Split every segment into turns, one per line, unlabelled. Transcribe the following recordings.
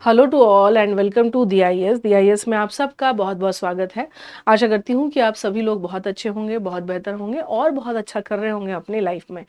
Hello to all and welcome to DIS में आप सबका बहुत बहुत स्वागत है। आशा करती हूँ कि आप सभी लोग बहुत अच्छे होंगे, बहुत बेहतर होंगे और बहुत अच्छा कर रहे होंगे अपनी लाइफ में।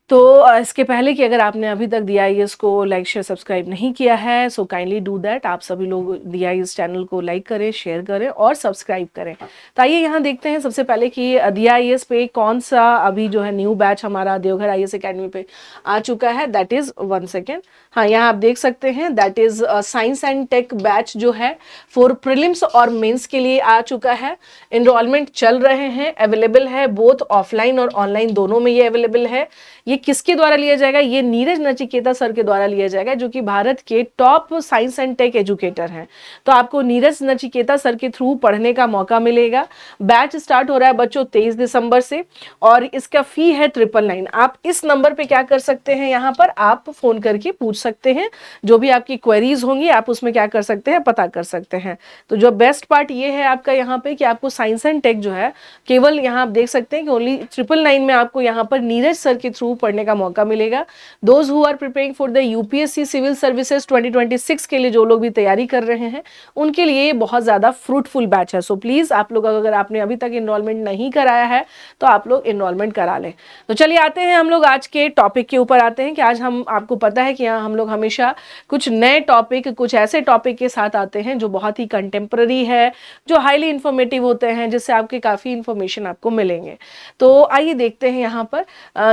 तो इसके पहले कि अगर आपने अभी तक DIS को लाइक शेयर सब्सक्राइब नहीं किया है, सो काइंडली डू दैट। आप सभी लोग DIS चैनल को लाइक करें, शेयर करें और सब्सक्राइब करें। तो आइए यहाँ देखते हैं सबसे पहले कि DIS पे कौन सा अभी जो है न्यू बैच हमारा देवघर IAS एकेडमी पे आ चुका है। That is 1 second. हाँ, यहाँ आप देख सकते हैं that is science and tech batch जो है फॉर प्रीलिम्स और मेंस के लिए आ चुका है। इनरोलमेंट चल रहे हैं, अवेलेबल है, बोथ ऑफलाइन और ऑनलाइन दोनों में ये अवेलेबल है। ये किसके द्वारा लिया जाएगा? ये नीरज नचिकेता सर के द्वारा लिया जाएगा, जो कि भारत के top science and tech educator हैं। तो आपको नीरज नचिकेता सर के थ्रू पढ़ने का मौका मिलेगा। बैच स्टार्ट हो रहा है बच्चों 23 दिसंबर से और इसका फी है 999। आप इस नंबर पे क्या कर सकते हैं, यहाँ पर आप फोन करके पूछ सकते हैं। जो भी आपकी क्वेरीज होंगी आप उसमें क्या कर सकते हैं, पता कर सकते हैं। तो जो बेस्ट पार्ट ये है आपका यहाँ पे कि आपको साइंस एंड टेक जो है केवल यहाँ आप देख सकते हैं कि ओनली 999 में आपको यहाँ पर नीरज सर के थ्रू पढ़ने का मौका मिलेगा। Those who are preparing for the UPSC civil services 2026 के लिए जो लोग भी तैयारी कर रहे हैं उनके लिए ये बहुत ज़्यादा फ्रूटफुल बैच है। सो प्लीज़ आप लोग अगर आपने अभी तक इनरोलमेंट नहीं कराया है तो आप लोग इनरोलमेंट करा लें। तो चलिए आते हैं हम लोग आज के टॉपिक के ऊपर आते हैं कि आज हम आपको पता है कि यहाँ हम लोग हमेशा कुछ नए टॉपिक, कुछ ऐसे टॉपिक के साथ आते हैं जो बहुत ही कंटेम्प्रेरी है, जो हाईली इंफॉर्मेटिव होते हैं, जिससे आपके काफ़ी इंफॉर्मेशन आपको मिलेंगे। तो आइए देखते हैं यहाँ पर।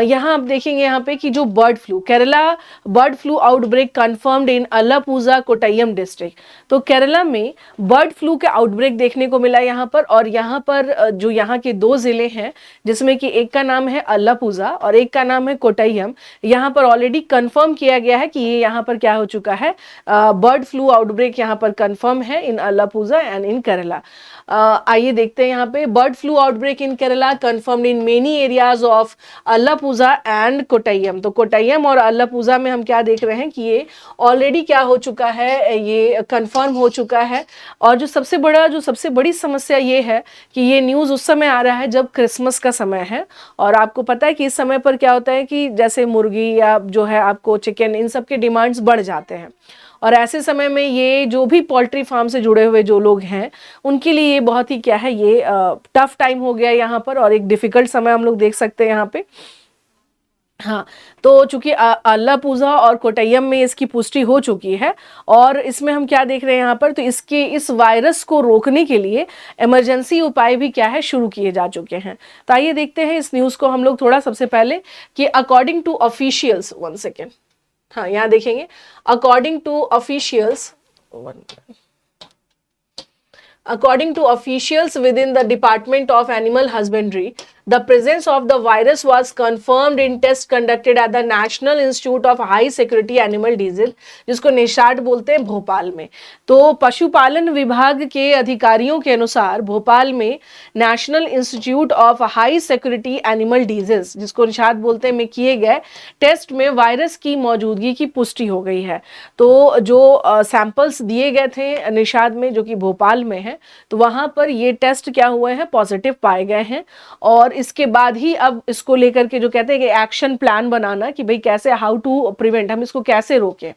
यहाँ आप देखेंगे यहाँ पे कि जो bird flu, Kerala bird flu outbreak confirmed in Alappuzha Kottayam district. तो केरला में बर्ड फ्लू के आउटब्रेक देखने को मिला यहाँ पर। और यहाँ पर जो यहाँ के दो जिले हैं जिसमें कि एक का नाम है अलापुजा और एक का नाम है कोट्टयम, यहाँ पर ऑलरेडी कंफर्म किया गया है कि ये यहाँ पर क्या हो चुका है, बर्ड फ्लू आउटब्रेक यहाँ पर कंफर्म है इन अलापुजा एंड इन केरला। आइए देखते हैं यहाँ पे bird flu outbreak in Kerala confirmed in many areas of Alappuzha and Kottayam. तो कोट्टयम और अलापुजा में हम क्या देख रहे हैं कि ये ऑलरेडी क्या हो चुका है, ये कंफर्म हो चुका है। और जो सबसे बड़ी समस्या ये है कि ये न्यूज़ उस समय आ रहा है जब क्रिसमस का समय है। और आपको पता है कि इस समय पर क्या होता है कि जैसे मुर्गी या जो है आपको चिकन, इन सब के डिमांड्स बढ़ जाते हैं। और ऐसे समय में ये जो भी पोल्ट्री फार्म से जुड़े हुए जो लोग हैं उनके लिए ये बहुत ही क्या है, ये टफ टाइम हो गया यहाँ पर और एक डिफिकल्ट समय हम लोग देख सकते हैं यहाँ पे। हाँ, तो चूंकि अलापुजा और कोट्टयम में इसकी पुष्टि हो चुकी है और इसमें हम क्या देख रहे हैं यहाँ पर, तो इस वायरस को रोकने के लिए इमरजेंसी उपाय भी क्या है, शुरू किए जा चुके हैं। तो आइए देखते हैं इस न्यूज़ को हम लोग थोड़ा। सबसे पहले कि अकॉर्डिंग टू ऑफिशियल्स, 1 सेकेंड। हाँ, यहाँ देखेंगे according to officials, according to officials within the Department of Animal Husbandry, the presence of the virus was confirmed in tests conducted at the National Institute of High Security Animal Disease, जिसको निषाद बोलते हैं, भोपाल में। तो पशुपालन विभाग के अधिकारियों के अनुसार भोपाल में national institute of high security animal disease, जिसको निषाद बोलते हैं, में किए गए टेस्ट में वायरस की मौजूदगी की पुष्टि हो गई है। तो जो सैंपल्स दिए गए थे निषाद में, जो कि भोपाल में है, तो वहां पर ये टेस्ट क्या हुए हैं, पॉजिटिव पाए गए हैं। और इसके बाद ही अब इसको लेकर के जो कहते हैं कि एक्शन प्लान बनाना कि भाई कैसे, हाउ टू प्रिवेंट, हम इसको कैसे रोकें।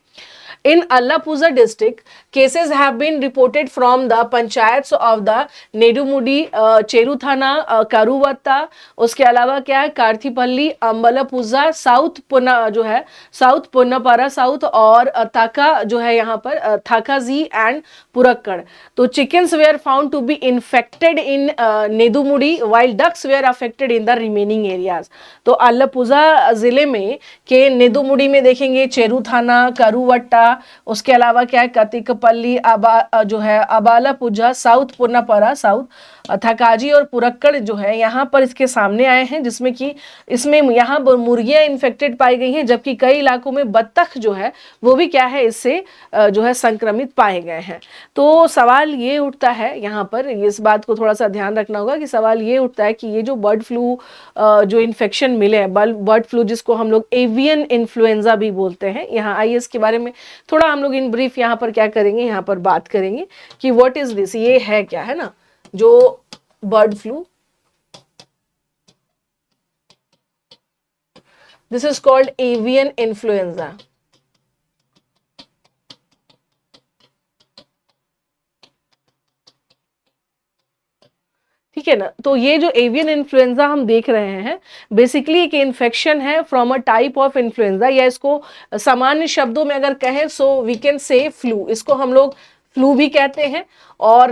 In Allappuzha district, cases have been reported from the panchayats of the Nedumudi, Cheruthana, Karuvatta, उसके अलावा क्या है, कार्थीपल्ली, अम्बलापुजा, साउथ पुना जो है, साउथ पुन्नापारा साउथ और थाका जो है यहाँ पर थाकाजी एंड पुरक्कड़। तो chickens were found to be infected in Nedumudi while ducks were affected in the remaining areas. तो अल्लापुजा जिले में के नेदुमुडी में देखेंगे चेरुथाना, करुवट्टा, उसके अलावा क्या है कतिकपल्ली, जो है अबालापुजा, साउथ पुन्नापारा साउथ, थकाजी और पुरक्कड़ जो है यहाँ पर इसके सामने आए हैं, जिसमें कि इसमें यहाँ मुर्गियां इन्फेक्टेड पाई गई हैं, जबकि कई इलाकों में बत्तख जो है वो भी क्या है, इससे जो है संक्रमित पाए गए हैं। तो सवाल ये उठता है यहाँ पर, इस बात को थोड़ा सा ध्यान रखना होगा कि सवाल ये उठता है कि ये जो बर्ड फ्लू जो इन्फेक्शन मिले हैं, बर्ड फ्लू जिसको हम लोग एवियन इन्फ्लुएंजा भी बोलते हैं, यहाँ आइए इसके बारे में थोड़ा हम लोग इन ब्रीफ यहाँ पर क्या करेंगे, यहाँ पर बात करेंगे कि व्हाट इज दिस, ये है क्या, है ना, जो bird flu, this is called avian influenza. ठीक है ना। तो ये जो एवियन इन्फ्लुएंजा हम देख रहे हैं बेसिकली एक इन्फेक्शन है from a type of influenza, या इसको सामान्य शब्दों में अगर कहें so we can say flu, इसको हम लोग फ्लू भी कहते हैं। और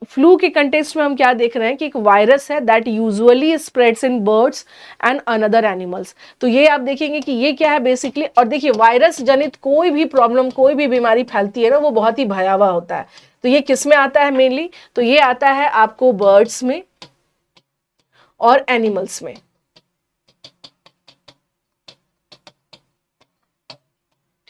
फ्लू के कंटेक्स्ट में हम क्या देख रहे हैं कि एक वायरस है that usually spreads in birds and another animals. तो ये आप देखेंगे कि ये क्या है बेसिकली, और देखिए वायरस जनित कोई भी प्रॉब्लम, कोई भी बीमारी फैलती है ना, वो बहुत ही भयावह होता है। तो ये किस में आता है मेनली, तो ये आता है आपको बर्ड्स में और एनिमल्स में।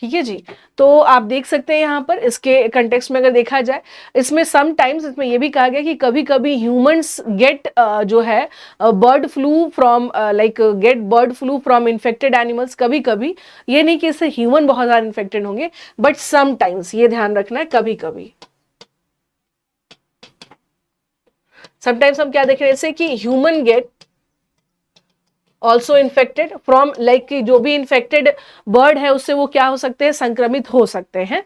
ठीक है जी। तो आप देख सकते हैं यहाँ पर इसके कंटेक्स्ट में अगर देखा जाए, इसमें सम टाइम्स इसमें ये भी कहा गया कि कभी कभी ह्यूमंस गेट जो है bird flu from get bird flu from infected animals. कभी कभी, ये नहीं कि इससे ह्यूमन बहुत ज़्यादा इन्फेक्टेड होंगे, बट सम टाइम्स, ये ध्यान रखना है, कभी कभी। समटाइम्स हम क्या देख रहे हैं जैसे कि human get also infected from कि जो भी इन्फेक्टेड बर्ड है उससे वो क्या हो सकते हैं, संक्रमित हो सकते हैं।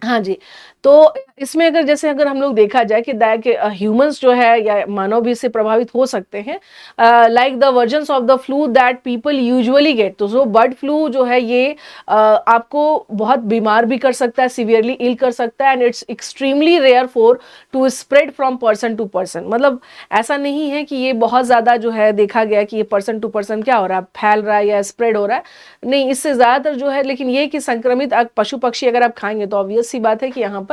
हाँ जी। तो इसमें अगर हम लोग देखा जाए कि ह्यूमंस जो है या मानव भी इससे प्रभावित हो सकते हैं, like the versions of the flu that people usually get. तो जो बर्ड फ्लू जो है ये आपको बहुत बीमार भी कर सकता है, सीवियरली इल कर सकता है, and it's extremely rare for to spread from person to person. मतलब ऐसा नहीं है कि ये बहुत ज़्यादा जो है देखा गया कि ये पर्सन टू पर्सन क्या हो रहा है, फैल रहा है या स्प्रेड हो रहा है, नहीं, इससे ज़्यादातर जो है। लेकिन ये कि संक्रमित पशु पक्षी अगर आप खाएंगे तो ऑब्वियस सी बात है कि यहाँ पर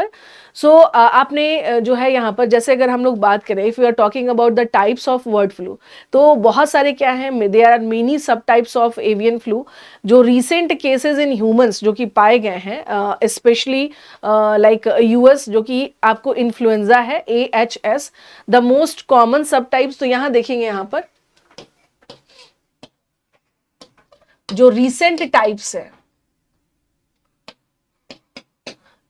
आपने जो है यहाँ पर जैसे अगर हम लोग बात करें, if you are talking about the types of bird flu, तो बहुत सारे क्या हैं, there are many sub types of avian flu. जो रिसेंट केसेस इन ह्यूमंस जो कि पाए गए हैं, स्पेशली यूएस, जो कि आपको इन्फ्लुएंजा है AHS, द मोस्ट कॉमन सब टाइप्स। तो यहाँ देखेंगे यहाँ पर जो रिसेंट टाइप्स है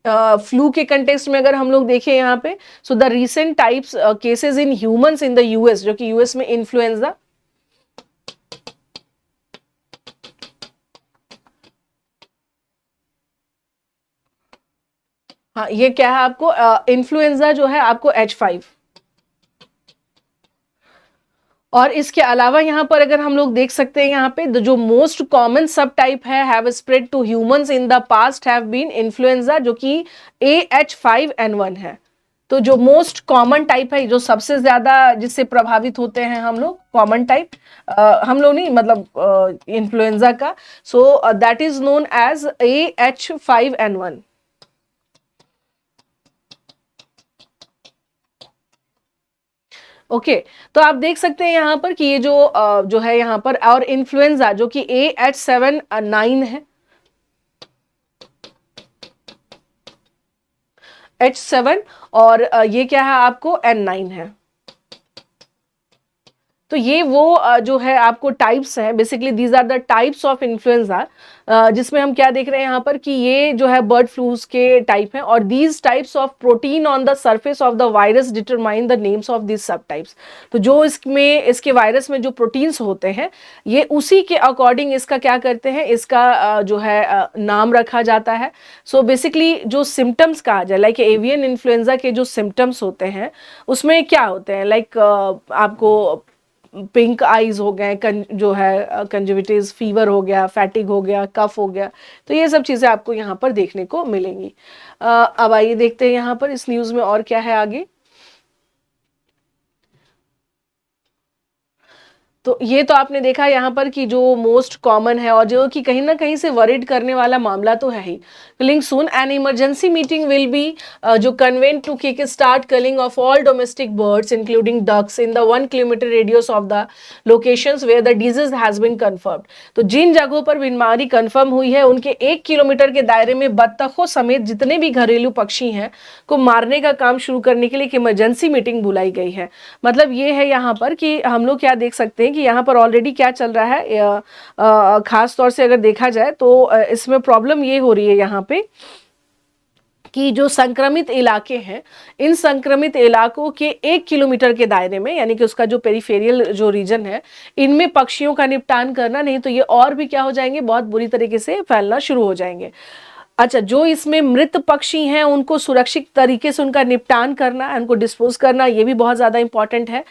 फ्लू के कंटेक्स्ट में अगर हम लोग देखें यहाँ पे, so the recent types cases in humans in the US, जो कि यूएस में इन्फ्लुएंजा, हाँ ये क्या है आपको इन्फ्लुएंजा जो है आपको H5। और इसके अलावा यहाँ पर अगर हम लोग देख सकते हैं यहाँ पे जो मोस्ट कॉमन सब टाइप है have spread to humans in the past have been influenza, जो कि AH5N1 है। तो जो मोस्ट कॉमन टाइप है, जो सबसे ज्यादा जिससे प्रभावित होते हैं हम लोग, कॉमन टाइप हम लोग नहीं, मतलब इन्फ्लुएंजा का, so that is known as AH5N1। Okay तो आप देख सकते हैं यहाँ पर कि ये जो है यहाँ पर, और इन्फ्लुएंजा जो कि AH7N9 है, H7, और ये क्या है आपको N9 है। तो ये वो जो है आपको टाइप्स हैं, basically these are the types of influenza, जिसमें हम क्या देख रहे हैं यहाँ पर कि ये जो है बर्ड फ्लूज के टाइप हैं, और these types of protein on the surface of the virus determine the names of this सब टाइप्स। तो जो इसके वायरस में जो प्रोटीन्स होते हैं, ये उसी के अकॉर्डिंग इसका क्या करते हैं, इसका जो है नाम रखा जाता है। सो बेसिकली जो सिम्टम्स कहा जाए, लाइक एवियन इन्फ्लुएंजा के जो सिम्टम्स होते हैं उसमें क्या होते हैं, लाइक आपको पिंक आईज हो गए, जो है कंजक्टिविटिस, फीवर हो गया, फैटिग हो गया, कफ हो गया। तो ये सब चीज़ें आपको यहाँ पर देखने को मिलेंगी। अब आइए देखते हैं यहाँ पर इस न्यूज़ में और क्या है आगे। तो ये तो आपने देखा यहाँ पर कि जो मोस्ट कॉमन है और जो कि कहीं ना कहीं से वरिड करने वाला मामला तो है ही। Culling soon an emergency meeting will be जो convened to kick start culling of all domestic birds including ducks in the 1 kilometre radius of the locations where the disease has been confirmed. तो जिन जगहों पर बीमारी confirm हुई है उनके 1 kilometre के दायरे में बत्तखों समेत जितने भी घरेलू पक्षी हैं को मारने का काम शुरू करने के लिए एक इमरजेंसी मीटिंग बुलाई गई है। मतलब ये है यहाँ पर कि हम लोग क्या देख सकते हैं कि यहाँ पर ऑलरेडी क्या चल रहा है, खास तौर से अगर देखा जाए तो इसमें प्रॉब्लम ये हो रही है यहाँ पे कि जो संक्रमित इलाके हैं, इन संक्रमित इलाकों के 1 किलोमीटर के दायरे में, यानी कि उसका जो पेरिफेरियल जो रीजन है, इनमें पक्षियों का निपटान करना, नहीं तो ये और भी क्या हो जाएंगे, बहुत बुरी तरीके से फैलना शुरू हो जाएंगे। अच्छा, जो इसमें मृत पक्षी हैं उनको सुरक्षित तरीके से उनका निपटान करना, उनको डिस्पोज करना, ये भी बहुत ज़्यादा इंपॉर्टेंट है।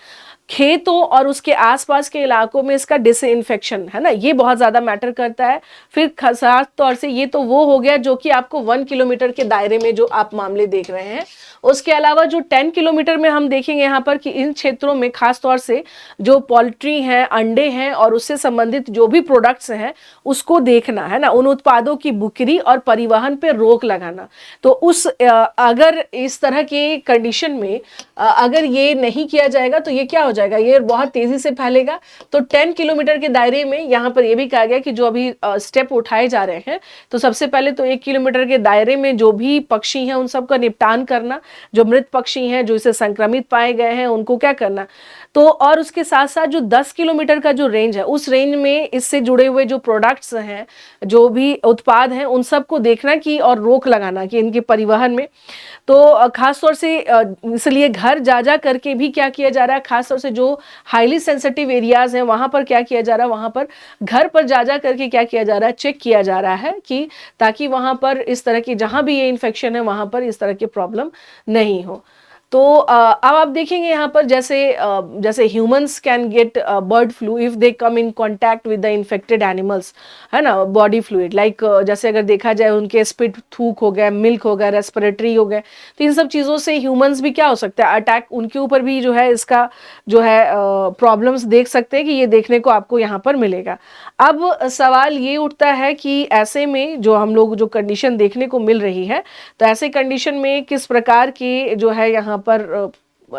खेतों और उसके आसपास के इलाकों में इसका डिसइंफेक्शन है ना, ये बहुत ज़्यादा मैटर करता है। फिर खास तौर से ये तो वो हो गया जो कि आपको 1 किलोमीटर के दायरे में जो आप मामले देख रहे हैं। उसके अलावा जो 10 किलोमीटर में हम देखेंगे यहाँ पर कि इन क्षेत्रों में खास तौर से जो पोल्ट्री हैं, अंडे हैं और उससे संबंधित जो भी प्रोडक्ट्स हैं उसको देखना है ना, उन उत्पादों की बिक्री और परिवहन पे रोक लगाना। तो अगर इस तरह के कंडीशन में अगर ये नहीं किया जाएगा तो ये क्या हो जाएगा, ये बहुत तेजी से फैलेगा। तो 10 किलोमीटर के दायरे में यहाँ पर ये भी कहा गया कि जो अभी स्टेप उठाए जा रहे हैं, तो सबसे पहले तो 1 किलोमीटर के दायरे में जो भी पक्षी हैं उन सब का निपटान करना, जो मृत पक्षी हैं जो इसे संक्रमित पाए गए हैं उनको क्या करना। तो और उसके साथ साथ जो 10 किलोमीटर का जो रेंज है, उस रेंज में इससे जुड़े हुए जो प्रोडक्ट्स हैं, जो भी उत्पाद हैं, उन सबको देखना कि और रोक लगाना कि इनके परिवहन में। तो खास तौर से इसलिए घर जा जा करके भी क्या किया जा रहा है, खास तौर से जो हाईली सेंसिटिव एरियाज हैं वहां पर क्या किया जा रहा है, वहां पर घर पर जा जा करके क्या किया जा रहा है, चेक किया जा रहा है कि ताकि वहां पर इस तरह की जहां भी ये इन्फेक्शन है वहां पर इस तरह की प्रॉब्लम नहीं हो। तो अब आप देखेंगे यहाँ पर जैसे humans can get bird flu if they come in contact with the infected animals, है ना, बॉडी फ्लूइड लाइक जैसे अगर देखा जाए उनके स्पिट, थूक हो गया, मिल्क हो गया, रेस्पिरेटरी हो गए, तो इन सब चीज़ों से ह्यूमंस भी क्या हो सकता है, अटैक उनके ऊपर भी जो है इसका जो है प्रॉब्लम्स देख सकते हैं कि ये देखने को आपको यहाँ पर मिलेगा। अब सवाल ये उठता है कि ऐसे में जो हम लोग जो कंडीशन देखने को मिल रही है, तो ऐसे कंडीशन में किस प्रकार की जो है यहाँ पर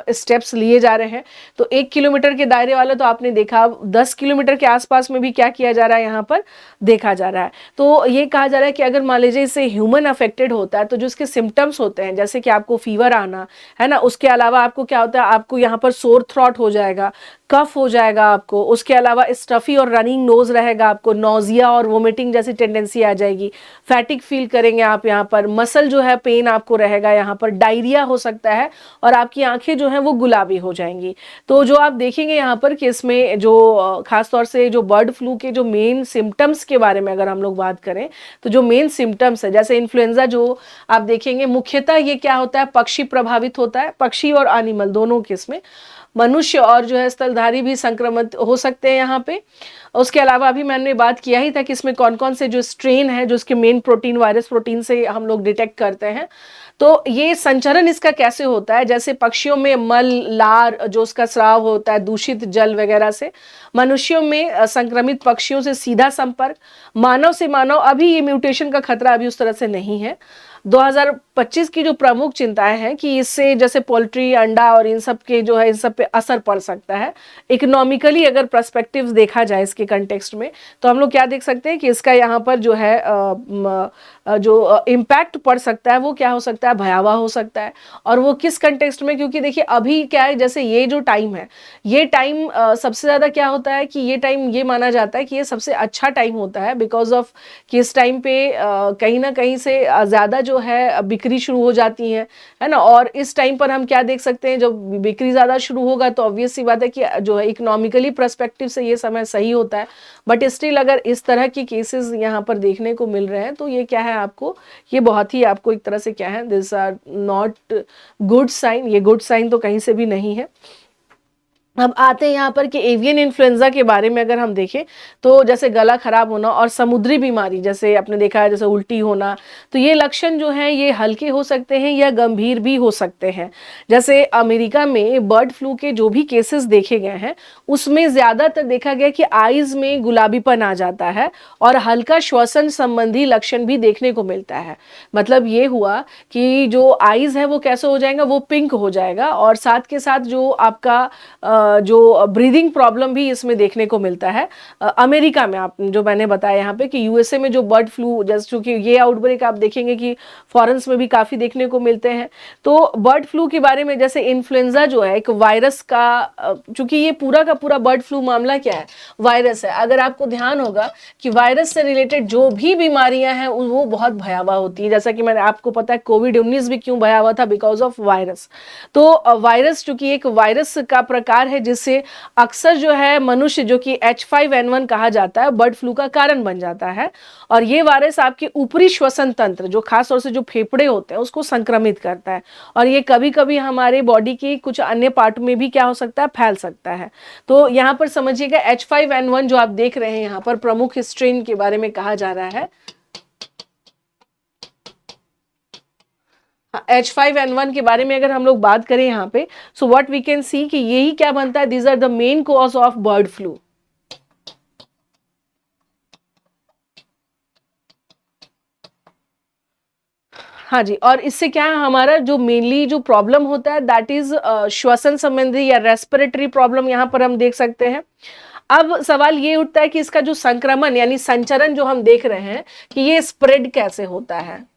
स्टेप्स लिए जा रहे हैं। तो 1 किलोमीटर के दायरे वाला तो आपने देखा, 10 किलोमीटर के आसपास में भी क्या किया जा रहा है यहाँ पर देखा जा रहा है। तो ये कहा जा रहा है कि अगर मान लीजिए इससे ह्यूमन अफेक्टेड होता है तो जो इसके सिम्टम्स होते हैं, जैसे कि आपको फीवर आना, है ना, उसके अलावा आपको क्या होता है, आपको यहाँ पर सोर थ्रॉट हो जाएगा, कफ हो जाएगा आपको, उसके अलावा स्टफी और रनिंग नोज रहेगा, आपको नोजिया और वोमिटिंग जैसी टेंडेंसी आ जाएगी, फैटिक फील करेंगे आप, यहाँ पर मसल जो है पेन आपको रहेगा, यहाँ पर डायरिया हो सकता है और आपकी आंखें जो हैं वो गुलाबी हो जाएंगी। तो जो आप देखेंगे यहाँ पर कि इसमें जो खास तौर से जो बर्ड फ्लू के जो मेन सिम्टम्स के बारे में अगर हम लोग बात करें, तो जो मेन सिम्टम्स है जैसे इन्फ्लुएंजा जो आप देखेंगे, मुख्यतः ये क्या होता है, पक्षी प्रभावित होता है, पक्षी और एनिमल दोनों किस्में, मनुष्य और जो है स्थलधारी भी संक्रमित हो सकते हैं यहाँ पे। उसके अलावा अभी मैंने बात किया ही था कि इसमें कौन कौन से जो स्ट्रेन है जो इसके मेन प्रोटीन, वायरस प्रोटीन से हम लोग डिटेक्ट करते हैं। तो ये संचरण इसका कैसे होता है, जैसे पक्षियों में मल, लार जो उसका स्राव होता है दूषित जल वगैरह से, मनुष्यों में संक्रमित पक्षियों से सीधा संपर्क, मानव से मानव अभी ये म्यूटेशन का खतरा अभी उस तरह से नहीं है। 2025 की जो प्रमुख चिंताएं हैं कि इससे जैसे पोल्ट्री, अंडा और इन सब के जो है इन सब पे असर पड़ सकता है। इकोनॉमिकली अगर पर्सपेक्टिव्स देखा जाए इसके कंटेक्स्ट में, तो हम लोग क्या देख सकते हैं कि इसका यहाँ पर जो है जो इम्पैक्ट पड़ सकता है वो क्या हो सकता है, भयावह हो सकता है। और वो किस कंटेक्स्ट में, क्योंकि देखिए अभी क्या है, जैसे ये जो टाइम है, ये टाइम सबसे ज़्यादा क्या होता है कि ये टाइम ये माना जाता है कि ये सबसे अच्छा टाइम होता है, बिकॉज ऑफ कि इस टाइम पे कहीं ना कहीं से ज़्यादा जो है बिक्री शुरू हो जाती है ना। और इस टाइम पर हम क्या देख सकते हैं, जब बिक्री ज़्यादा शुरू होगा तो ऑब्वियस सी बात है कि जो है इकोनॉमिकली पर्सपेक्टिव से ये समय सही होता है। बट स्टिल अगर इस तरह की केसेस यहाँ पर देखने को मिल रहे हैं तो ये क्या है, आपको ये बहुत ही आपको एक तरह से क्या है, this are not good sign, ये गुड साइन तो कहीं से भी नहीं है। अब आते हैं यहाँ पर कि एवियन इन्फ्लुएंजा के बारे में अगर हम देखें तो जैसे गला खराब होना और समुद्री बीमारी जैसे आपने देखा है, जैसे उल्टी होना, तो ये लक्षण जो हैं ये हल्के हो सकते हैं या गंभीर भी हो सकते हैं। जैसे अमेरिका में बर्ड फ्लू के जो भी केसेस देखे गए हैं उसमें ज़्यादातर देखा गया कि आइज़ में गुलाबीपन आ जाता है और हल्का श्वसन संबंधी लक्षण भी देखने को मिलता है। मतलब ये हुआ कि जो आइज़ है वो कैसे हो जाएगा, वो पिंक हो जाएगा और साथ के साथ जो आपका जो ब्रीदिंग प्रॉब्लम भी इसमें देखने को मिलता है। अमेरिका में आप जो मैंने बताया यहाँ पे कि यूएसए में जो बर्ड फ्लू, जैसे चूंकि ये आउटब्रेक आप देखेंगे कि फॉरेन्स में भी काफ़ी देखने को मिलते हैं। तो बर्ड फ्लू के बारे में जैसे इन्फ्लुएंजा जो है एक वायरस का, चूंकि ये पूरा का पूरा बर्ड फ्लू मामला क्या है, वायरस है। अगर आपको ध्यान होगा कि वायरस से रिलेटेड जो भी बीमारियां हैं वो बहुत भयावह होती है। जैसा कि मैंने आपको पता है कोविड-19 भी क्यों भयावह था, बिकॉज ऑफ वायरस। तो वायरस चूंकि एक वायरस का प्रकार है है, जिससे अक्सर जो है मनुष्य, जो कि H5N1 कहा जाता है, बर्ड फ्लू का कारण बन जाता है। और ये वायरस आपके ऊपरी श्वसन तंत्र, जो खास तौर से जो फेफड़े होते हैं, उसको संक्रमित करता है। और ये कभी कभी हमारे बॉडी के कुछ अन्य पार्ट में भी क्या हो सकता है, फैल सकता है। तो यहाँ पर समझिएगा H5N1 जो आप देख रहे हैं यहाँ पर, प्रमुख स्ट्रेन के बारे में कहा जा रहा है। H5N1 के बारे में अगर हम लोग बात करें यहाँ पे, so what we can see कि यही क्या बनता है, these are the main cause of bird flu. हाँ जी, और इससे क्या है, हमारा जो मेनली जो प्रॉब्लम होता है दैट इज श्वसन संबंधी या रेस्पिरेटरी प्रॉब्लम, यहाँ पर हम देख सकते हैं। अब सवाल ये उठता है कि इसका जो संक्रमण यानी संचरण जो हम देख रहे हैं कि ये स्प्रेड कैसे होता है।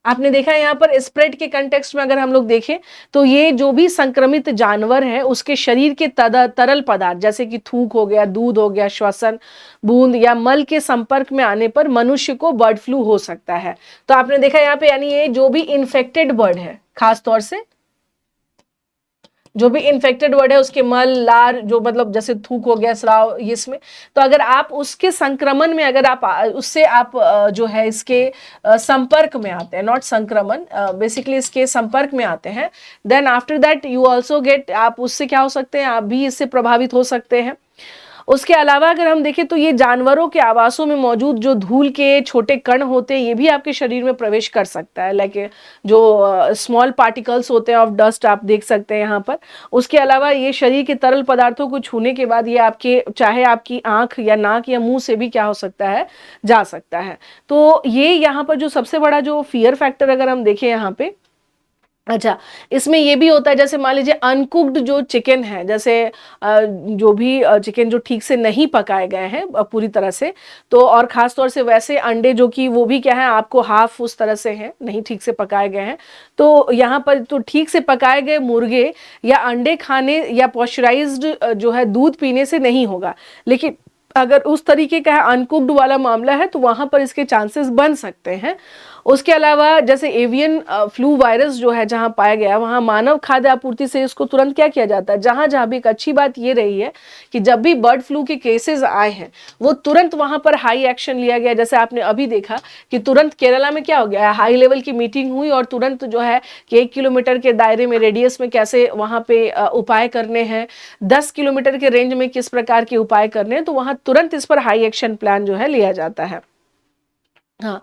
आपने देखा है यहाँ पर स्प्रेड के कंटेक्स्ट में अगर हम लोग देखें तो ये जो भी संक्रमित जानवर है उसके शरीर के तरल पदार्थ जैसे कि थूक हो गया, दूध हो गया, श्वसन बूंद या मल के संपर्क में आने पर मनुष्य को बर्ड फ्लू हो सकता है। तो आपने देखा यहाँ पे, यानी ये जो भी इन्फेक्टेड बर्ड है, खास तौर से जो भी इन्फेक्टेड वर्ड है उसके मल, लार, जो मतलब जैसे थूक हो गया, स्राव, इसमें, तो अगर आप उसके संक्रमण में, अगर आप उससे आप जो है इसके संपर्क में आते हैं, नॉट संक्रमण, बेसिकली इसके संपर्क में आते हैं, then after that you also get, आप उससे क्या हो सकते हैं, आप भी इससे प्रभावित हो सकते हैं। उसके अलावा अगर हम देखें तो ये जानवरों के आवासों में मौजूद जो धूल के छोटे कण होते हैं, ये भी आपके शरीर में प्रवेश कर सकता है, लाइक जो स्मॉल पार्टिकल्स होते हैं ऑफ डस्ट, आप देख सकते हैं यहाँ पर। उसके अलावा ये शरीर के तरल पदार्थों को छूने के बाद ये आपके, चाहे आपकी आंख या नाक या मुंह से भी क्या हो सकता है, जा सकता है। तो ये यहाँ पर जो सबसे बड़ा जो फियर फैक्टर अगर हम देखें यहाँ पे, अच्छा, इसमें ये भी होता है, जैसे मान लीजिए अनकुक्ड जो चिकन है, जैसे जो भी चिकन जो ठीक से नहीं पकाए गए हैं पूरी तरह से, तो और ख़ास तौर से वैसे अंडे जो कि वो भी क्या है, आपको हाफ उस तरह से हैं, नहीं ठीक से पकाए गए हैं, तो यहाँ पर तो ठीक से पकाए गए मुर्गे या अंडे खाने या पॉस्चराइज्ड जो है दूध पीने से नहीं होगा। लेकिन अगर उस तरीके का अनकुक्ड वाला मामला है तो वहाँ पर इसके चांसेस बन सकते हैं। उसके अलावा जैसे एवियन फ्लू वायरस जो है जहां पाया गया, वहां मानव खाद्य आपूर्ति से इसको तुरंत क्या किया जाता है, जहां जहां भी, एक अच्छी बात ये रही है कि जब भी बर्ड फ्लू के केसेस आए हैं वो तुरंत वहां पर हाई एक्शन लिया गया। जैसे आपने अभी देखा कि तुरंत केरला में क्या हो गया, हाई लेवल की मीटिंग हुई और तुरंत जो है कि 1 किलोमीटर के दायरे में, रेडियस में कैसे वहां पे उपाय करने हैं, 10 किलोमीटर के रेंज में किस प्रकार के उपाय करने हैं, तो वहां तुरंत इस पर हाई एक्शन प्लान जो है लिया जाता है। हाँ,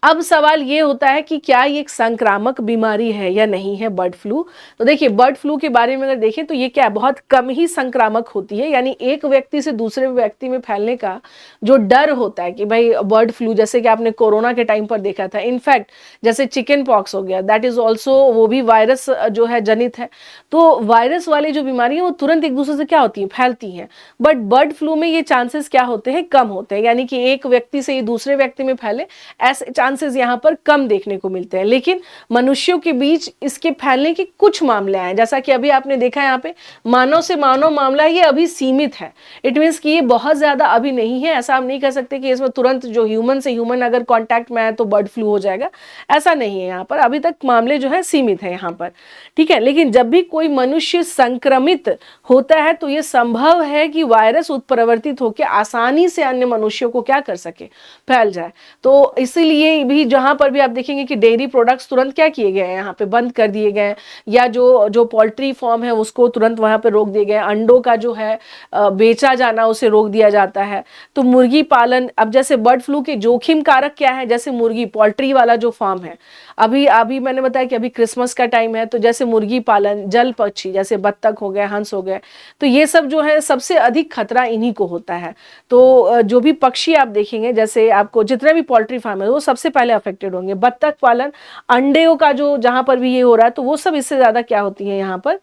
अब सवाल ये होता है कि क्या ये एक संक्रामक बीमारी है या नहीं है बर्ड फ्लू। तो देखिए, बर्ड फ्लू के बारे में अगर देखें तो ये क्या है, बहुत कम ही संक्रामक होती है, यानी एक व्यक्ति से दूसरे व्यक्ति में फैलने का जो डर होता है कि भाई बर्ड फ्लू, जैसे कि आपने कोरोना के टाइम पर देखा था, इनफैक्ट जैसे चिकन पॉक्स हो गया, दैट इज ऑल्सो, वो भी वायरस जो है जनित है। तो वायरस वाली जो बीमारी है वो तुरंत एक दूसरे से क्या होती है, फैलती हैं। बट बर्ड फ्लू में ये चांसेस क्या होते हैं, कम होते हैं, यानी कि एक व्यक्ति से ये दूसरे व्यक्ति में फैले, ऐसे चांसेस यहाँ पर कम देखने को मिलते हैं। लेकिन मनुष्यों के बीच इसके फैलने के कुछ मामले आए, जैसा कि अभी आपने देखा यहाँ पे मानव से मानव मामला, ये अभी सीमित है। इट मीन्स कि ये बहुत ज्यादा अभी नहीं है। ऐसा हम नहीं कह सकते कि इसमें तुरंत जो ह्यूमन से ह्यूमन अगर कांटेक्ट में आए तो बर्ड फ्लू हो जाएगा, ऐसा नहीं है। यहाँ पर अभी तक मामले जो है सीमित है यहाँ पर, ठीक है। लेकिन जब भी कोई मनुष्य संक्रमित होता है तो ये संभव है कि वायरस उत्परिवर्तित होकर आसानी से अन्य मनुष्यों को क्या कर सके, फैल जाए। तो इसीलिए भी जहां पर भी आप देखेंगे कि डेयरी प्रोडक्ट्स तुरंत क्या किए गए हैं, यहाँ पे बंद कर दिए गए, या जो पोल्ट्री फार्म है उसको तुरंत वहां पे रोक दिए गए, अंडों का जो है बेचा जाना उसे रोक दिया जाता है। तो मुर्गी पालन, अब जैसे बर्ड फ्लू के जोखिम कारक क्या है, जैसे मुर्गी पोल्ट्री वाला जो फार्म है, अभी मैंने बताया कि अभी क्रिसमस का टाइम है, तो जैसे मुर्गी पालन, जल पक्षी जैसे बत्तख हो गए, हंस हो गए, तो ये सब जो है सबसे अधिक खतरा इन्हीं को होता है। तो जो भी पक्षी आप देखेंगे, जैसे आपको जितने भी पोल्ट्री फार्म है वो सबसे पहले अफेक्टेड होंगे। बत्तख पालन, अंडों का जो जहां पर भी ये हो रहा है, तो वो सब इससे ज्यादा क्या होती है यहाँ पर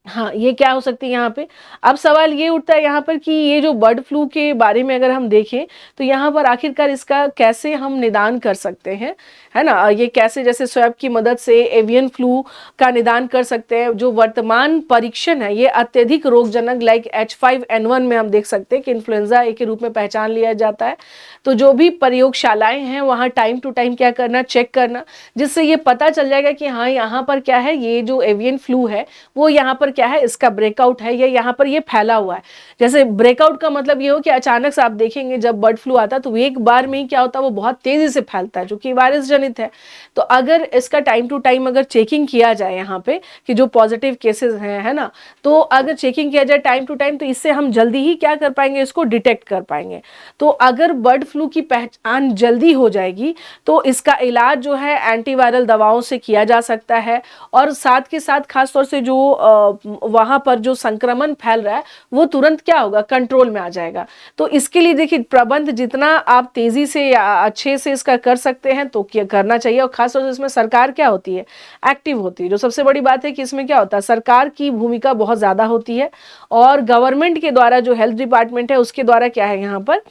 हाँ, ये क्या हो सकती है यहाँ पे? अब सवाल ये उठता है यहाँ पर कि ये जो बर्ड फ्लू के बारे में अगर हम देखें, तो यहाँ पर आखिरकार इसका कैसे हम निदान कर सकते हैं, है ना? ये कैसे जैसे स्वैब की मदद से एवियन फ्लू का निदान कर सकते हैं। जो वर्तमान परीक्षण है, ये अत्यधिक रोगजनक लाइक H5N1 में हम देख सकते हैं कि इन्फ्लुएंजा ए के रूप में पहचान लिया जाता है। तो जो भी प्रयोगशालाएँ हैं, वहाँ टाइम टू टाइम क्या करना, चेक करना, जिससे ये पता चल जाएगा कि हाँ, यहाँ पर क्या है, ये जो एवियन फ्लू है, वो यहाँ पर क्या है, इसका ब्रेकआउट है या यहाँ पर ये फैला हुआ है। जैसे ब्रेकआउट का मतलब ये हो कि अचानक से आप देखेंगे जब बर्ड फ्लू आता है तो एक बार में ही क्या होता है, वो बहुत तेजी से फैलता है, जो कि वायरस जनित है। तो अगर इसका टाइम टू टाइम अगर चेकिंग किया जाए यहाँ पे कि जो पॉजिटिव केसेस हैं, है ना, तो अगर चेकिंग किया जाए टाइम टू टाइम, तो इससे हम जल्दी ही क्या कर पाएंगे, इसको डिटेक्ट कर पाएंगे। तो अगर बर्ड फ्लू की पहचान जल्दी हो जाएगी तो इसका इलाज जो है एंटीवायरल दवाओं से किया जा सकता है, और साथ के साथ खासतौर से जो वहाँ पर जो संक्रमण फैल रहा है वो तुरंत क्या होगा, कंट्रोल में आ जाएगा। तो इसके लिए देखिए, प्रबंध जितना आप तेजी से या अच्छे से इसका कर सकते हैं तो क्या करना चाहिए। और खासतौर से इसमें सरकार क्या होती है, एक्टिव होती है। जो सबसे बड़ी बात है कि इसमें क्या होता है, सरकार की भूमिका बहुत ज़्यादा होती है, और गवर्नमेंट के द्वारा जो हेल्थ डिपार्टमेंट है उसके द्वारा क्या है, यहाँ पर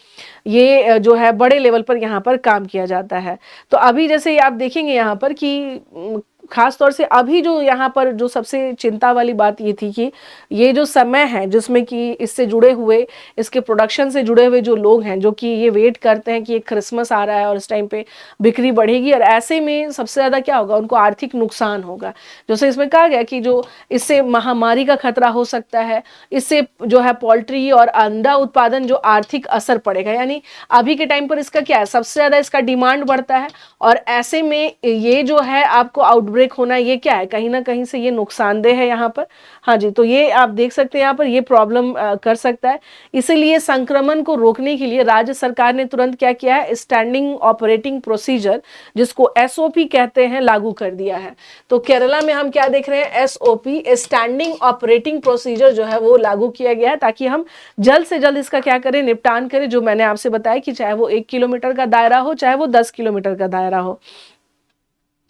ये जो है बड़े लेवल पर यहाँ पर काम किया जाता है। तो अभी जैसे आप देखेंगे यहाँ पर कि खास तौर से अभी जो यहाँ पर जो सबसे चिंता वाली बात ये थी कि ये जो समय है जिसमें कि इससे जुड़े हुए, इसके प्रोडक्शन से जुड़े हुए जो लोग हैं, जो कि ये वेट करते हैं कि ये क्रिसमस आ रहा है और इस टाइम पे बिक्री बढ़ेगी, और ऐसे में सबसे ज़्यादा क्या होगा, उनको आर्थिक नुकसान होगा। जैसे इसमें कहा गया कि जो इससे महामारी का खतरा हो सकता है, इससे जो है पोल्ट्री और अंडा उत्पादन जो आर्थिक असर पड़ेगा। यानी अभी के टाइम पर इसका क्या है, सबसे ज़्यादा इसका डिमांड बढ़ता है, और ऐसे में ये जो है आपको आउटब्रेक होना, ये क्या है, कहीं ना कहीं से ये नुकसानदेह है यहाँ पर। हाँ जी, तो ये आप देख सकते हैं यहाँ पर ये प्रॉब्लम कर सकता है। इसीलिए संक्रमण को रोकने के लिए राज्य सरकार ने तुरंत क्या किया है, स्टैंडिंग ऑपरेटिंग प्रोसीजर, जिसको SOP कहते हैं, लागू कर दिया है। तो केरला में हम क्या देख रहे हैं, SOP स्टैंडिंग ऑपरेटिंग प्रोसीजर जो है वो लागू किया गया है, ताकि हम जल्द से जल्द इसका क्या करें, निपटान करें। जो मैंने आपसे बताया कि चाहे वो 1 किलोमीटर का दायरा हो, चाहे वो 10 किलोमीटर का दायरा हो,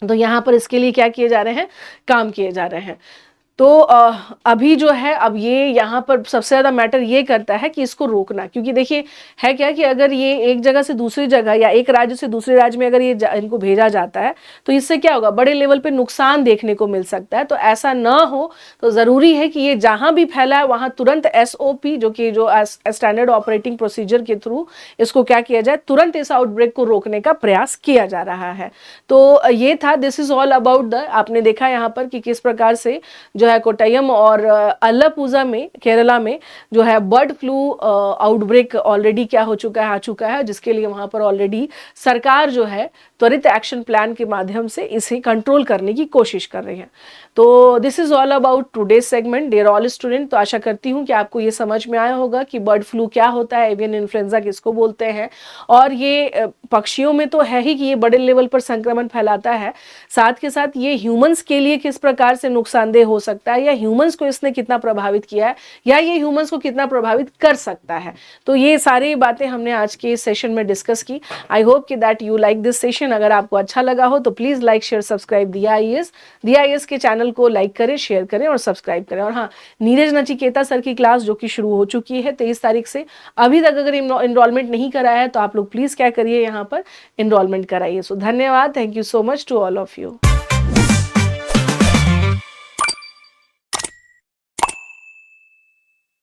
तो यहाँ पर इसके लिए क्या किए जा रहे हैं, काम किए जा रहे हैं। तो अभी जो है, अब ये यहाँ पर सबसे ज़्यादा मैटर ये करता है कि इसको रोकना, क्योंकि देखिए है क्या कि अगर ये एक जगह से दूसरी जगह या एक राज्य से दूसरे राज्य में अगर ये इनको भेजा जाता है तो इससे क्या होगा, बड़े लेवल पे नुकसान देखने को मिल सकता है। तो ऐसा ना हो तो ज़रूरी है कि ये जहाँ भी फैला है वहाँ तुरंत SOP, जो कि जो स्टैंडर्ड ऑपरेटिंग प्रोसीजर के थ्रू इसको क्या किया जाए, तुरंत इस आउटब्रेक को रोकने का प्रयास किया जा रहा है। तो ये था, this is all about the, आपने देखा यहाँ पर कि किस प्रकार से जो है कोट्टयम और अल्लापुझा में, केरला में जो है बर्ड फ्लू आउटब्रेक ऑलरेडी क्या हो चुका है, आ चुका है, जिसके लिए वहाँ पर ऑलरेडी सरकार जो है त्वरित एक्शन प्लान के माध्यम से इसे कंट्रोल करने की कोशिश कर रही है। तो this is all about today's segment dear all student. तो आशा करती हूँ कि आपको ये समझ में आया होगा कि बर्ड फ्लू क्या होता है, एवियन इन्फ्लुएंजा किसको बोलते हैं, और ये पक्षियों में तो है ही कि ये बड़े लेवल पर संक्रमण फैलाता है, साथ के साथ ये ह्यूमंस के लिए किस प्रकार से नुकसानदेह हो सकता है, या ह्यूमंस को इसने कितना प्रभावित किया है, या ये ह्यूमंस को कितना प्रभावित कर सकता है। तो ये सारी बातें हमने आज के सेशन में डिस्कस की। आई होप कि that you like this session. अगर आपको अच्छा लगा हो तो प्लीज लाइक शेयर सब्सक्राइब दिया IAS के चैनल को लाइक करें, शेयर करें और सब्सक्राइब करें। और हाँ, नीरज नचिकेता सर की क्लास जो कि शुरू हो चुकी है 23 तारीख से, अभी तक अगर इनरोलमेंट नहीं कराया है तो आप लोग प्लीज क्या करिए, यहाँ पर इनरोलमेंट कराइए। सो धन्यवाद, thank you so much to all of you.